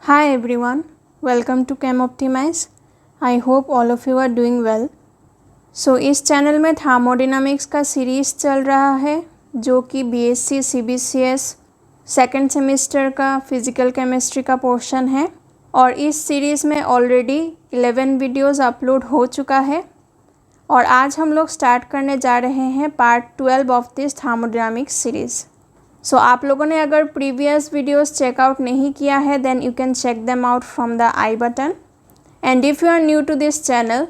Hi everyone, welcome to Chem Optimize. I hope all of you are doing well. So इस channel में thermodynamics का series चल रहा है जो कि बीएससी सीबीसीएस सेकेंड सेमेस्टर का फिज़िकल केमिस्ट्री का पोर्शन है और इस सीरीज़ में ऑलरेडी 11 वीडियोस अपलोड हो चुका है और आज हम लोग स्टार्ट करने जा रहे हैं part 12 of this thermodynamics series. So आप लोगों ने अगर प्रीवियस वीडियोस चेकआउट नहीं किया है then you can check them out from the I button. And if you are new to this channel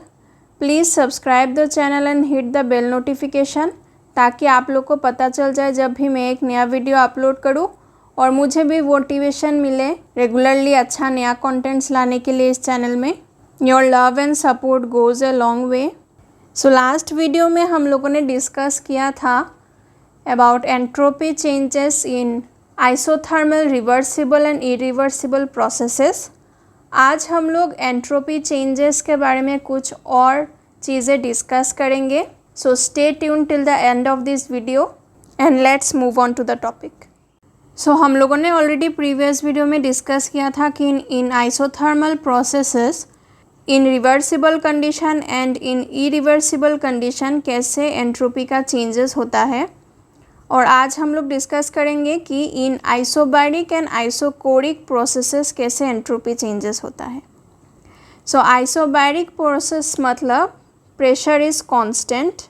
please subscribe the channel and hit the bell notification ताकि आप लोग को पता चल जाए जब भी मैं एक नया वीडियो अपलोड करूँ और मुझे भी मोटिवेशन मिले रेगुलरली अच्छा नया कंटेंट्स लाने के लिए इस चैनल में. Your love and support goes a long way. So last video में हम लोगों ने डिस्कस किया था about entropy changes in isothermal reversible and irreversible processes. आज हम लोग एंट्रोपी चेंजेस के बारे में कुछ और चीज़ें डिस्कस करेंगे. So stay tune till the end of this video and let's move on to the topic. So हम लोगों ने ऑलरेडी प्रीवियस वीडियो में डिस्कस किया था कि in isothermal processes in reversible condition and in irreversible condition कैसे entropy का changes होता है और आज हम लोग डिस्कस करेंगे कि in isobaric and isochoric processes कैसे एंट्रोपी चेंजेस होता है. सो आइसोबैरिक प्रोसेस मतलब प्रेशर इज़ कांस्टेंट,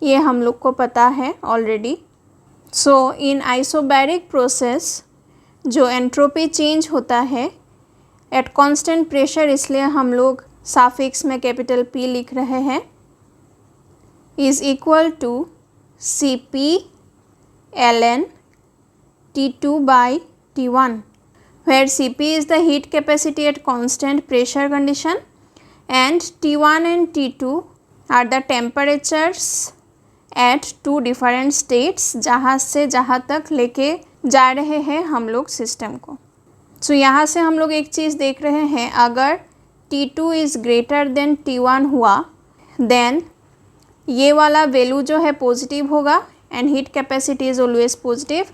ये हम लोग को पता है ऑलरेडी. सो इन आइसोबैरिक प्रोसेस जो एंट्रोपी चेंज होता है एट कांस्टेंट प्रेशर, इसलिए हम लोग साफिक्स में कैपिटल पी लिख रहे हैं, is equal to Cp ln T2 by T1, where Cp is the heat capacity at constant pressure condition and T1 and T2 are the temperatures at two different states जहाँ से जहाँ तक लेके जा रहे हैं हम लोग सिस्टम को. सो यहाँ से हम लोग एक चीज़ देख रहे हैं, अगर T2 is greater than T1 हुआ देन ये वाला वैल्यू जो है पॉजिटिव होगा and heat capacity is always positive.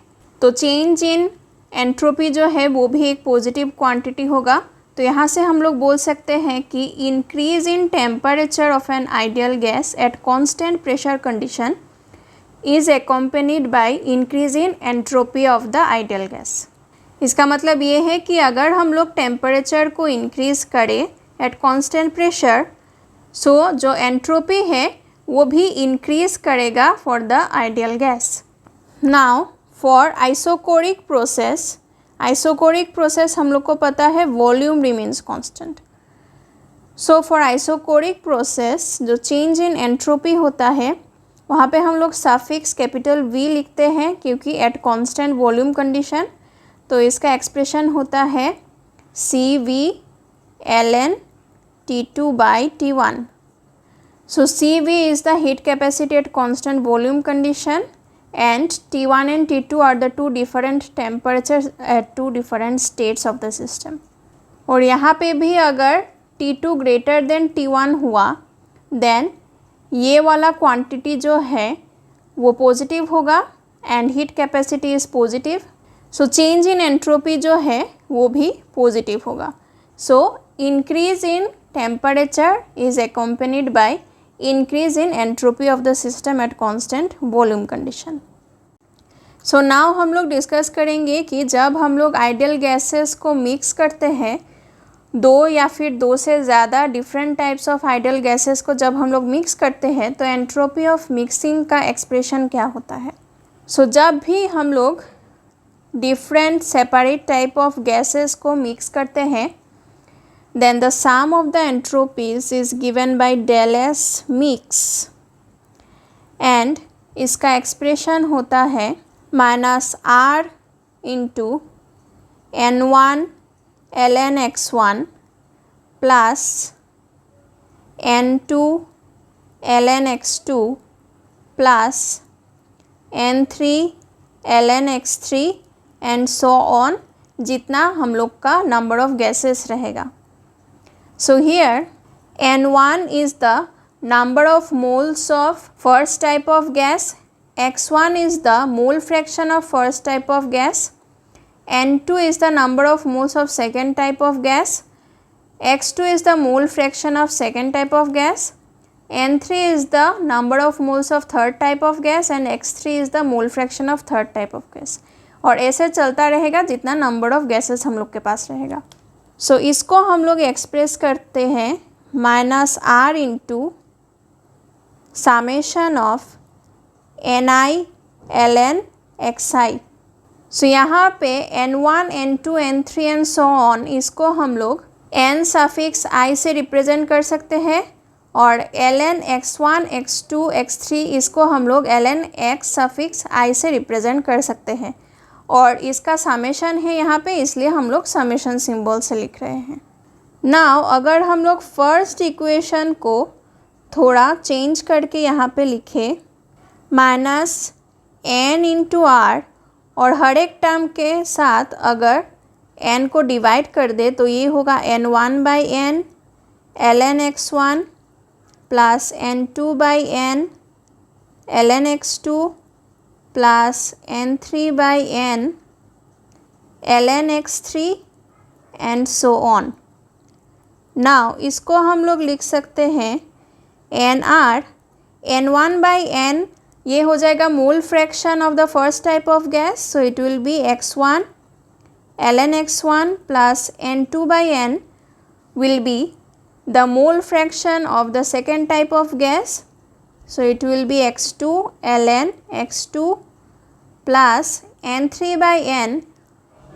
तो चेंज इन एंट्रोपी जो है वो भी एक पॉजिटिव क्वांटिटी होगा. तो यहाँ से हम लोग बोल सकते हैं कि increase in temperature of an ideal gas at constant pressure condition is accompanied by increase in entropy of the ideal gas. इसका मतलब ये है कि अगर हम लोग टेम्परेचर को इंक्रीज़ करें एट कांस्टेंट प्रेशर सो जो एंट्रोपी है वो भी इंक्रीज़ करेगा for the ideal gas. Now for isochoric process हम लोग को पता है volume remains constant. So for isochoric process जो चेंज इन एंट्रोपी होता है वहाँ पे हम लोग सफिक्स कैपिटल वी लिखते हैं क्योंकि एट कांस्टेंट वॉल्यूम कंडीशन. तो इसका एक्सप्रेशन होता है Cv ln T2 by T1. So Cv is the heat capacity at constant volume condition and T1 and T2 are the two different temperatures at two different states of the system. और यहाँ पे भी अगर T2 greater than T1 हुआ then ये वाला quantity जो है वो पॉजिटिव होगा and heat capacity is positive. So change in entropy जो है वो भी पॉजिटिव होगा. So increase in temperature is accompanied by increase in entropy of the system at constant volume condition. So now हम लोग डिस्कस करेंगे कि जब हम लोग आइडियल गैसेस को मिक्स करते हैं, दो या फिर दो से ज़्यादा different types of ideal gases को जब हम लोग मिक्स करते हैं तो एंट्रोपी ऑफ मिक्सिंग का एक्सप्रेशन क्या होता है. सो जब भी हम लोग different separate type of gases को मिक्स करते हैं then the sum of the entropies is given by del S mix and इसका एक्सप्रेशन होता है -R into N1 ln X1 plus N2 ln X2 plus N3 ln X3 and so on, जितना हम लोग का number of gases रहेगा. So here N1 is the number of moles of first type of gas, X1 is the mole fraction of first type of gas N2 is the number of moles of second type of gas, X2 is the mole fraction of second type of gas, N3 is the number of moles of third type of gas and X3 is the mole fraction of third type of gas. और ऐसे चलता रहेगा जितना number of gases हम लोग के पास रहेगा. सो इसको हम लोग एक्सप्रेस करते हैं -R into summation of Ni Ln Xi. सो यहाँ पे N1, N2, N3 and so on, इसको हम लोग N सफिक्स I से रिप्रेजेंट कर सकते हैं और Ln X1, X2, X3 इसको हम लोग Ln X सफिक्स I से रिप्रेजेंट कर सकते हैं और इसका समेशन है यहाँ पे, इसलिए हम लोग समेशन सिंबल से लिख रहे हैं. नाउ अगर हम लोग फर्स्ट इक्वेशन को थोड़ा चेंज करके यहाँ पे लिखे -N इंटू आर और हर एक टर्म के साथ अगर n को डिवाइड कर दे तो ये होगा N1/n Ln X1 plus N2/n Ln X2 plus N3/n Ln X3 and so on. Now इसको हम लोग लिख सकते हैं NR N1/n, ये हो जाएगा mole fraction of the first type of gas, so it will be X1 Ln X1 plus N2/n will be the mole fraction of the second type of gas, so it will be X2 Ln X2 plus N3/n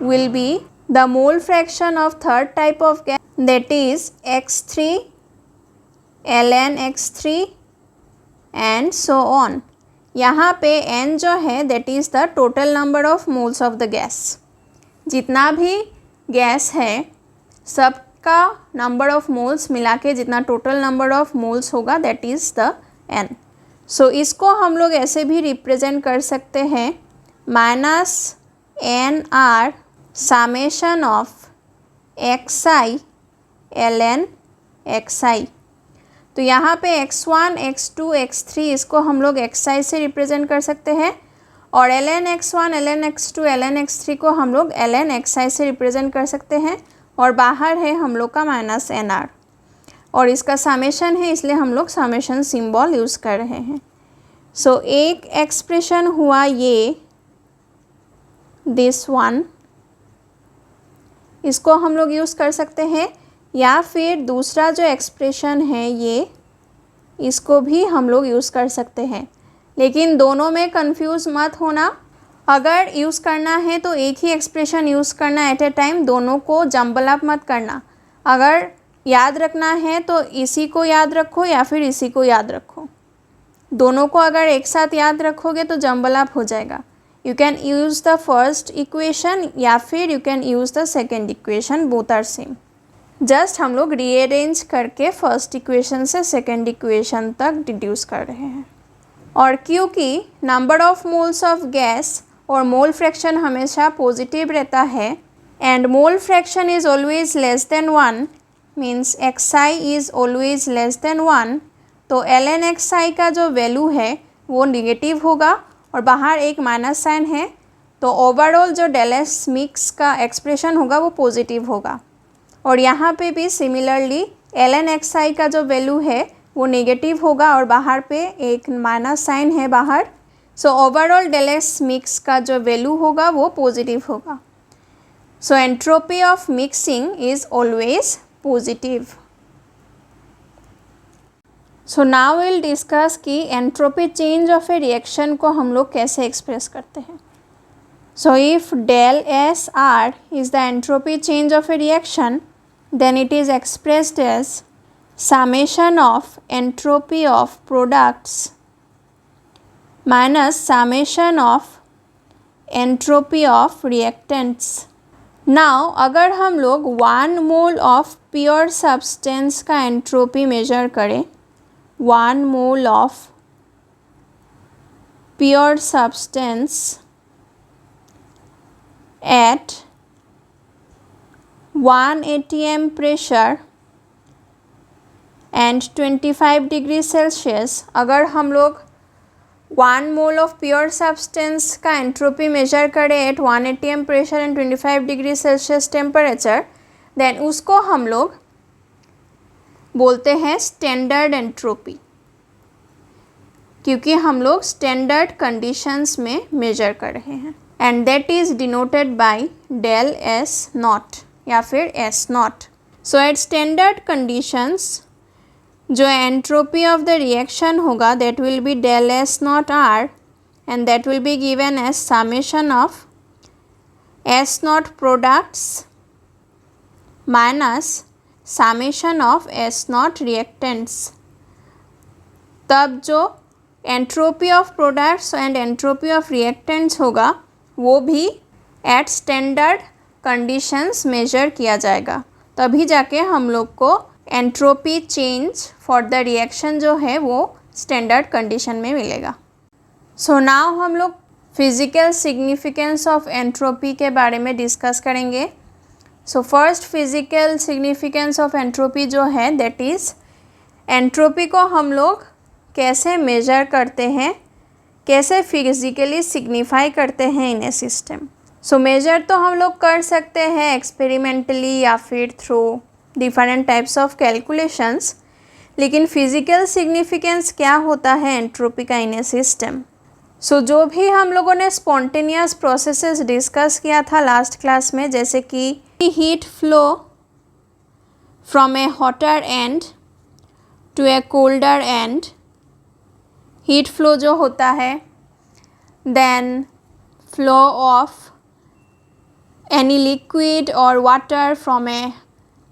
will be the mole fraction of third type of gas, that is X3 Ln X3 and so on. यहाँ पे n जो है that is the total number of moles of the gas. जितना भी gas है सबका number of moles मिला के जितना टोटल नंबर ऑफ मोल्स होगा दैट इज़ द n. सो इसको हम लोग ऐसे भी रिप्रेजेंट कर सकते हैं -NR summation of Xi Ln Xi. तो यहाँ पे X1, X2, X3 इसको हम लोग Xi से रिप्रेजेंट कर सकते हैं और Ln X1, Ln X2, Ln X3 को हम लोग Ln Xi से रिप्रेजेंट कर सकते हैं और बाहर है हम लोग का -NR और इसका समेशन है, इसलिए हम लोग समेशन सिंबल यूज़ कर रहे हैं. सो एक एक्सप्रेशन हुआ ये दिस वन, इसको हम लोग यूज़ कर सकते हैं या फिर दूसरा जो एक्सप्रेशन है ये, इसको भी हम लोग यूज़ कर सकते हैं. लेकिन दोनों में कंफ्यूज मत होना, अगर यूज़ करना है तो एक ही एक्सप्रेशन यूज़ करना एट ए टाइम, दोनों को जंबल अप मत करना. अगर याद रखना है तो इसी को याद रखो या फिर इसी को याद रखो. दोनों को अगर एक साथ याद रखोगे तो जंबल अप हो जाएगा. You can use the first equation या फिर you can use the second equation, both are same. Just हम लोग रीअरेंज करके फर्स्ट इक्वेशन से सेकेंड इक्वेशन तक डिड्यूस कर रहे हैं. और क्योंकि number of moles of gas और मोल फ्रैक्शन हमेशा पॉजिटिव रहता है and mole fraction is always less than 1 means Xi is always less than 1, तो Ln Xi का जो वैल्यू है वो निगेटिव होगा और बाहर एक माइनस साइन है, तो ओवरऑल जो ∆S मिक्स का एक्सप्रेशन होगा वो पॉजिटिव होगा. और यहाँ पे भी सिमिलरली Ln Xi का जो वैल्यू है वो नेगेटिव होगा और बाहर पे एक माइनस साइन है बाहर, सो ओवरऑल ∆S मिक्स का जो वैल्यू होगा वो पॉजिटिव होगा. So entropy of mixing is always positive. So now will discuss कि entropy change of a reaction को हम लोग कैसे एक्सप्रेस करते हैं. So if ∆SR is the entropy change of a reaction, then it is expressed as summation of entropy of products minus summation of entropy of reactants. Now अगर हम लोग 1 mole of pure substance का entropy measure करें, 1 mole of pure substance at 1 atm pressure and 25 degree Celsius, अगर हम लोग 1 mole of pure substance का entropy measure करें at 1 atm pressure and 25 degree Celsius temperature, then उसको हम लोग बोलते हैं स्टैंडर्ड एंट्रोपी, क्योंकि हम लोग स्टैंडर्ड कंडीशंस में मेजर कर रहे हैं। And that is denoted by del S naught या फिर S naught. So at standard conditions जो एंट्रोपी ऑफ द रिएक्शन होगा that will be del S naught R, and that will be given as summation of S naught products minus summation of S naught reactants. तब जो entropy of products and entropy of reactants होगा वो भी eight standard conditions major किया जाएगा, तभी जाके हम लोग को entropy change for the reaction जो है वो स्टैंडर्ड कंडीशन में मिलेगा। सो नाउ हम लोग फिज़िकल सिग्निफिकेंस ऑफ एंट्रोपी के बारे में डिस्कस करेंगे। So first physical significance of entropy जो है दैट इज़ एंट्रोपी को हम लोग कैसे मेजर करते हैं, कैसे फिजिकली सिग्निफाई करते हैं इन ए सिस्टम। सो मेजर तो हम लोग कर सकते हैं एक्सपेरिमेंटली या फिर through different types of calculations, लेकिन फिजिकल सिग्निफिकेंस क्या होता है एंट्रोपी का इन ए सिस्टम। सो जो भी हम लोगों ने स्पॉन्टेनियस प्रोसेसेस डिस्कस किया था लास्ट क्लास में, जैसे कि heat flow from a hotter end to a colder end, heat flow जो होता है, then flow of any liquid और water from a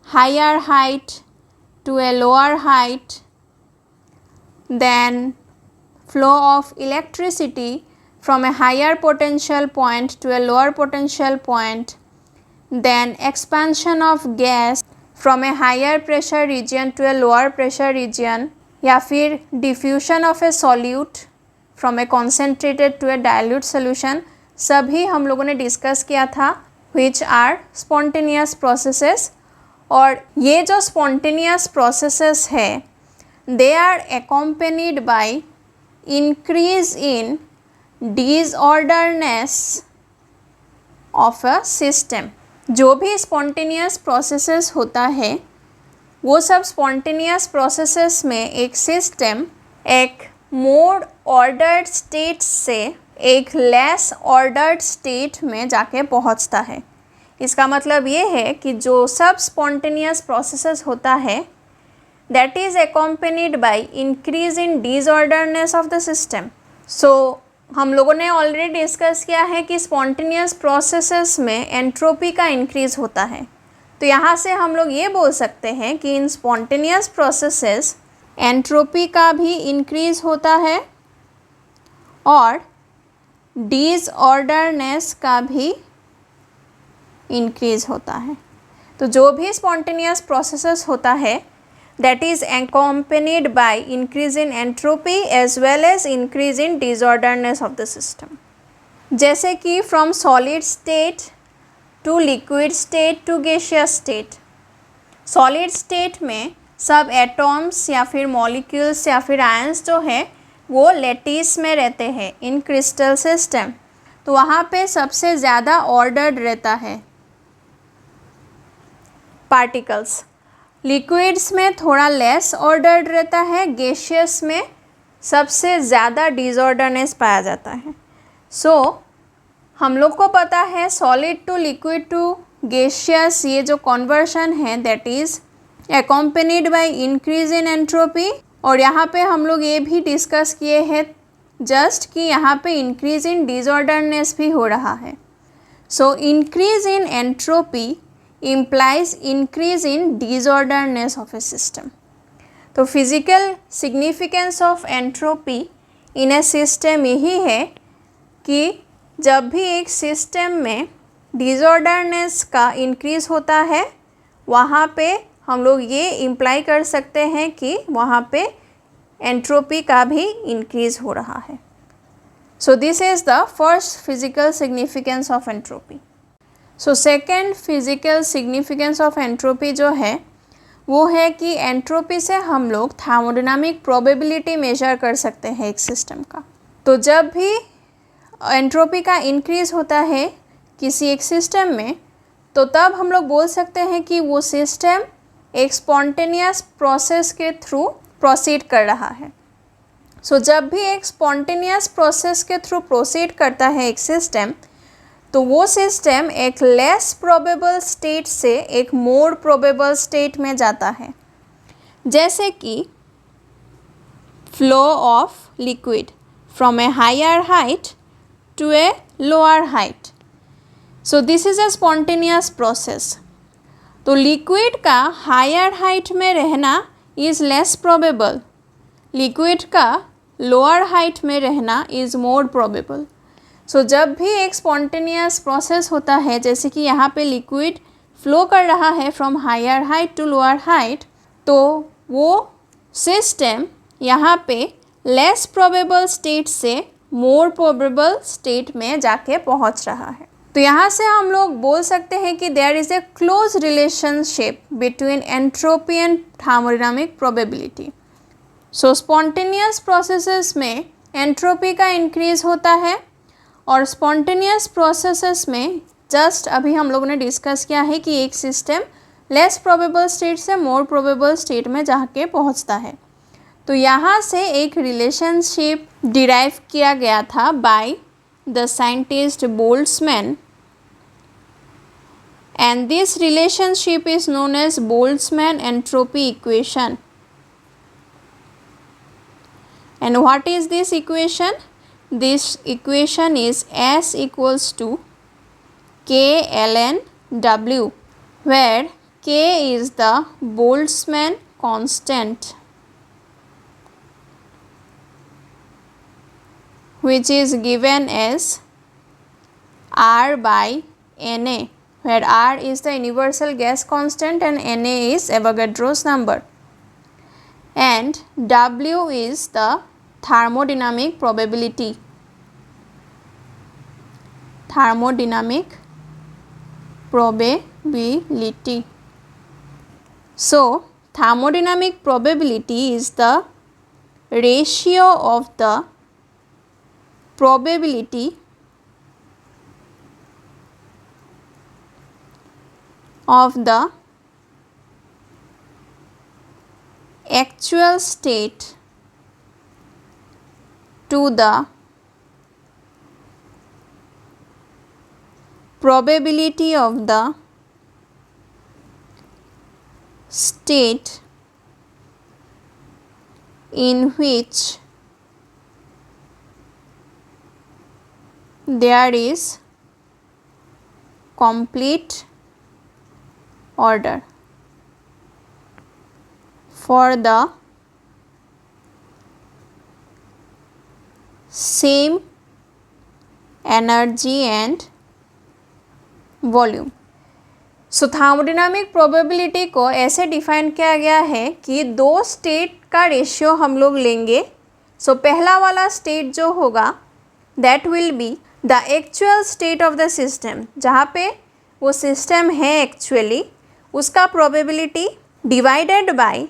higher height to a lower height, then flow of electricity from a higher potential point to a lower potential point, then expansion of gas from a higher pressure region to a lower pressure region, या फिर diffusion of a solute from a concentrated to a dilute solution, सभी हम लोगों ने discuss किया था which are spontaneous processes। और ये जो spontaneous processes है they are accompanied by increase in disorderness of a system। जो भी spontaneous processes होता है वो सब spontaneous processes में एक system एक more ordered state से एक less ordered state में जाके पहुंचता है। इसका मतलब ये है कि जो सब spontaneous processes होता है that is accompanied by increase in disorderness of the system। So हम लोगों ने ऑलरेडी डिस्कस किया है कि spontaneous processes में एंट्रोपी का इंक्रीज होता है, तो यहाँ से हम लोग ये बोल सकते हैं कि इन spontaneous processes एंट्रोपी का भी इंक्रीज होता है और डिसऑर्डरनेस का भी इंक्रीज होता है। तो जो भी spontaneous processes होता है that is accompanied by increase in entropy as well as increase in disorderness of the system। जैसे कि from solid state to liquid state to gaseous state। solid state में सब एटॉम्स या फिर मॉलिक्यूल्स या फिर आयंस जो है वो लैटिस में रहते हैं इन क्रिस्टल सिस्टम, तो वहाँ पे सबसे ज़्यादा ऑर्डर्ड रहता है पार्टिकल्स। लिक्विड्स में थोड़ा लेस ऑर्डर्ड रहता है, गैसियस में सबसे ज़्यादा डिसऑर्डरनेस पाया जाता है। सो हम लोग को पता है solid to liquid to gaseous ये जो कन्वर्शन है that is accompanied by increase in entropy। और यहाँ पे हम लोग ये भी डिस्कस किए हैं जस्ट कि यहाँ पे इंक्रीज इन डिसऑर्डरनेस भी हो रहा है। सो increase in entropy implies increase in disorderness of a system। तो physical significance of entropy in A system यही है कि जब भी एक सिस्टम में डिसऑर्डरनेस का इंक्रीज होता है वहाँ पे हम लोग ये इम्प्लाई कर सकते हैं कि वहाँ पे एंट्रोपी का भी इंक्रीज हो रहा है। सो this is the first physical significance of entropy. So second physical significance of entropy जो है वो है कि एंट्रोपी से हम लोग थर्मोडायनामिक प्रोबेबिलिटी मेजर कर सकते हैं एक सिस्टम का। तो जब भी एंट्रोपी का इंक्रीज़ होता है किसी एक सिस्टम में, तो तब हम लोग बोल सकते हैं कि वो सिस्टम एक स्पॉन्टेनियस प्रोसेस के थ्रू प्रोसीड कर रहा है। सो जब भी एक स्पॉन्टेनियस प्रोसेस के थ्रू प्रोसीड करता है एक सिस्टम, तो वो सिस्टम एक लेस प्रोबेबल स्टेट से एक मोर प्रोबेबल स्टेट में जाता है। जैसे कि flow of liquid from a higher height to a lower height. So this is a spontaneous process. तो लिक्विड का हायर हाइट में रहना इज़ लेस प्रोबेबल, लिक्विड का लोअर हाइट में रहना इज़ मोर प्रोबेबल। सो जब भी एक स्पॉन्टेनियस प्रोसेस होता है, जैसे कि यहाँ पे लिक्विड फ्लो कर रहा है from higher height to lower height, तो वो सिस्टम यहाँ पे लेस प्रोबेबल स्टेट से मोर प्रोबेबल स्टेट में जाके पहुँच रहा है। तो यहाँ से हम लोग बोल सकते हैं कि there is a close relationship between entropy and thermodynamic probability. So spontaneous processes में एंट्रोपी का इंक्रीज़ होता है, और स्पॉन्टेनियस प्रोसेसेस में जस्ट अभी हम लोगों ने डिस्कस किया है कि एक सिस्टम लेस प्रोबेबल स्टेट से मोर प्रोबेबल स्टेट में जाके पहुंचता है। तो यहाँ से एक रिलेशनशिप डिराइव किया गया था by the scientist Boltzmann, and this relationship is known as Boltzmann entropy equation. And what is this equation? This equation is S equals to K ln W, where K is the Boltzmann constant, which is given as R by Na, where R is the universal gas constant and Na is Avogadro's number, and W is the thermodynamic probability. Thermodynamic probability. So thermodynamic probability is the ratio of the probability of the actual state to the probability of the state in which there is complete order for the same energy and volume. So thermodynamic probability को ऐसे define किया गया है कि दो state का ratio हम लोग लेंगे। सो पहला वाला स्टेट जो होगा that will be the actual state of the system, जहाँ पे वो सिस्टम है एक्चुअली, उसका probability divided by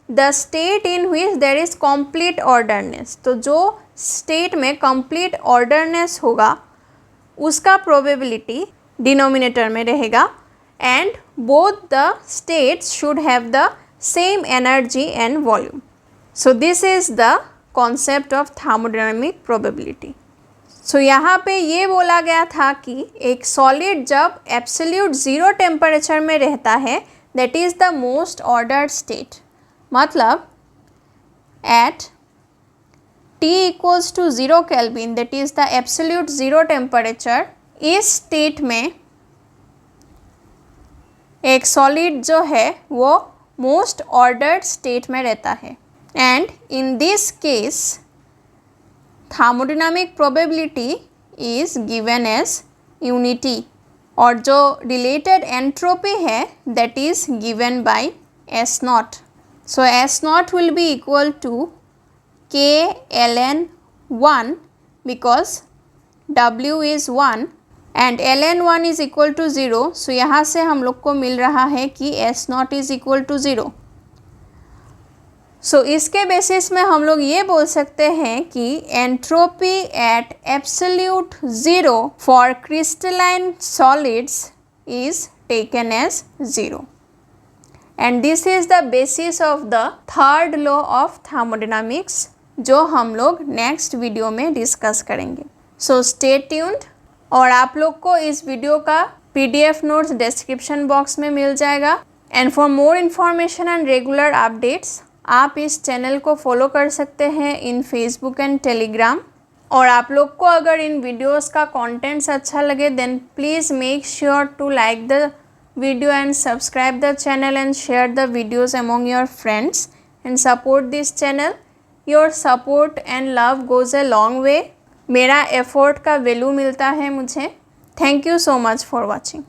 the state in which there is complete orderness. तो जो स्टेट में कंप्लीट ऑर्डरनेस होगा उसका प्रोबेबिलिटी डिनोमिनेटर में रहेगा, and both the states should have the same energy and volume. So this is the concept of thermodynamic probability. So यहाँ पे ये बोला गया था कि एक सॉलिड जब एब्सोल्यूट ज़ीरो टेम्परेचर में रहता है that is the most ordered state. मतलब eight T equals to 0 Kelvin, that is the absolute zero temperature, इस स्टेट में एक सॉलिड जो है वो मोस्ट ऑर्डर्ड स्टेट में रहता है, and in this case thermodynamic probability is given as unity, और जो रिलेटेड एंट्रोपी है that is given by S naught. So S naught will be equal to K ln 1 because W is 1 and ln 1 is equal to 0. So यहाँ से हम लोग को मिल रहा है कि S not is equal to 0. सो इसके बेसिस में हम लोग ये बोल सकते हैं कि entropy at absolute zero for crystalline solids is taken as zero and this is the basis of the third law of thermodynamics, जो हम लोग नेक्स्ट वीडियो में डिस्कस करेंगे। So stay tuned. और आप लोग को इस वीडियो का PDF नोट्स डिस्क्रिप्शन बॉक्स में मिल जाएगा। And for more information and regular updates आप इस चैनल को फॉलो कर सकते हैं इन फेसबुक एंड टेलीग्राम। और आप लोग को अगर इन वीडियोस का कंटेंट्स अच्छा लगे then please make sure to like the video and subscribe the channel and share the videos among your friends and support this channel. Your support and love goes a long way. मेरा effort का value मिलता है मुझे। Thank you so much for watching.